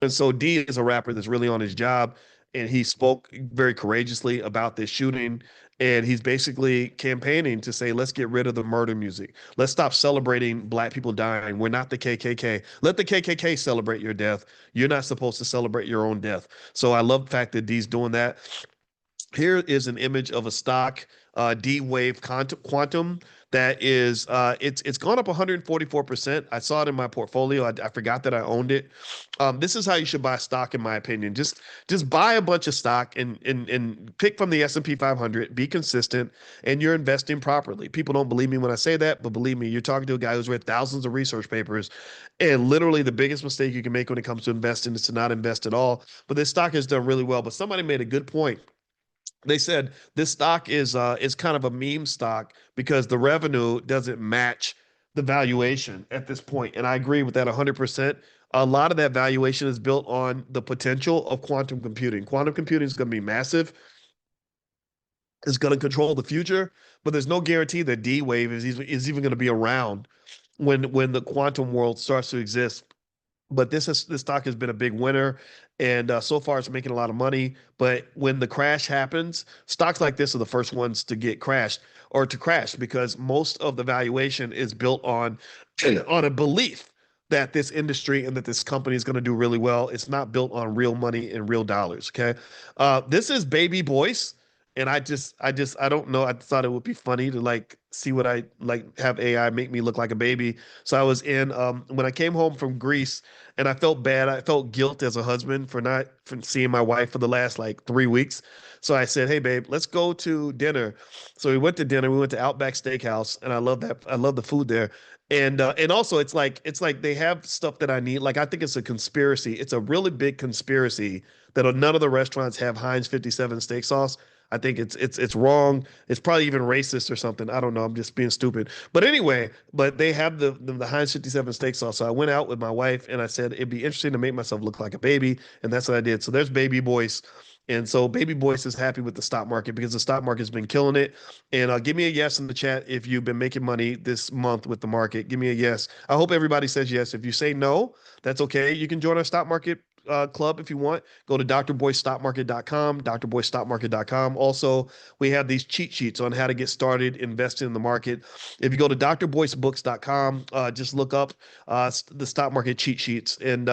And so D is a rapper that's really on his job, and he spoke very courageously about this shooting. And he's basically campaigning to say, let's get rid of the murder music. Let's stop celebrating black people dying. We're not the KKK. Let the KKK celebrate your death. You're not supposed to celebrate your own death. So I love the fact that D's doing that. Here is an image of a stock D wave quantum that is it's gone up 144%. I saw it in my portfolio. I forgot that I owned it. This is how you should buy stock, in my opinion. Just buy a bunch of stock and pick from the S&P 500. Be consistent, and you're investing properly. People don't believe me when I say that, but believe me, you're talking to a guy who's read thousands of research papers, and literally the biggest mistake you can make when it comes to investing is to not invest at all. But this stock has done really well. But somebody made a good point. They said this stock is kind of a meme stock because the revenue doesn't match the valuation at this point. And I agree with that 100%. A lot of that valuation is built on the potential of quantum computing. Quantum computing is going to be massive. It's going to control the future, but there's no guarantee that D wave is even going to be around when the quantum world starts to exist. But this stock has been a big winner, and so far it's making a lot of money. But when the crash happens, stocks like this are the first ones to get crashed or to crash because most of the valuation is built on a belief that this industry and that this company is going to do really well. It's not built on real money and real dollars. Okay, this is Baby Boyce, and I don't know. I thought it would be funny to like see what I like have AI make me look like a baby. So I was in when I came home from Greece, and I felt bad. I felt guilt as a husband for not for seeing my wife for the last like 3 weeks. So I said, "Hey, babe, let's go to dinner." So we went to dinner. We went to Outback Steakhouse, and I love that. I love the food there. And also it's like they have stuff that I need. Like I think it's a conspiracy. It's a really big conspiracy that none of the restaurants have Heinz 57 steak sauce. I think it's wrong. It's probably even racist or something. I don't know. I'm just being stupid. But anyway, but they have the Heinz 57 steak sauce. So I went out with my wife and I said it'd be interesting to make myself look like a baby, and that's what I did. So there's Baby Boyce. And so Baby Boyce is happy with the stock market because the stock market's been killing it. And give me a yes in the chat if you've been making money this month with the market. Give me a yes. I hope everybody says yes. If you say no, that's okay. You can join our stock market club if you want. Go to drboystockmarket.com, drboystockmarket.com. Also, we have these cheat sheets on how to get started investing in the market. If you go to drboycebooks.com, just look up the stock market cheat sheets and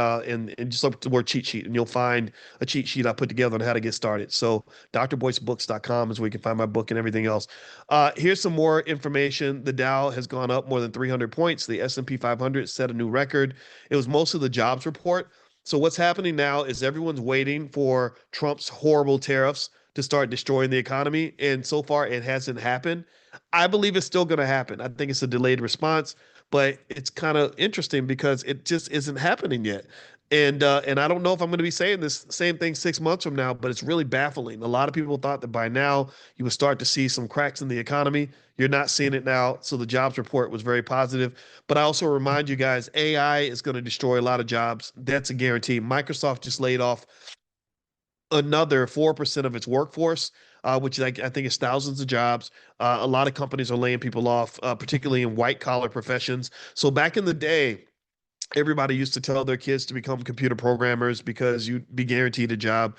just look the word cheat sheet, and you'll find a cheat sheet I put together on how to get started. So drboycebooks.com is where you can find my book and everything else. Here's some more information. The Dow has gone up more than 300 points. The S&P 500 set a new record. It was mostly the jobs report. So what's happening now is everyone's waiting for Trump's horrible tariffs to start destroying the economy, and so far it hasn't happened. I believe it's still going to happen. I think it's a delayed response, but it's kind of interesting because it just isn't happening yet. And I don't know if I'm going to be saying this same thing 6 months from now, but it's really baffling. A lot of people thought that by now you would start to see some cracks in the economy. You're not seeing it now. So the jobs report was very positive. But I also remind you guys, AI is going to destroy a lot of jobs. That's a guarantee. Microsoft just laid off another 4% of its workforce, which I think is thousands of jobs. A lot of companies are laying people off, particularly in white collar professions. So back in the day, everybody used to tell their kids to become computer programmers because you'd be guaranteed a job.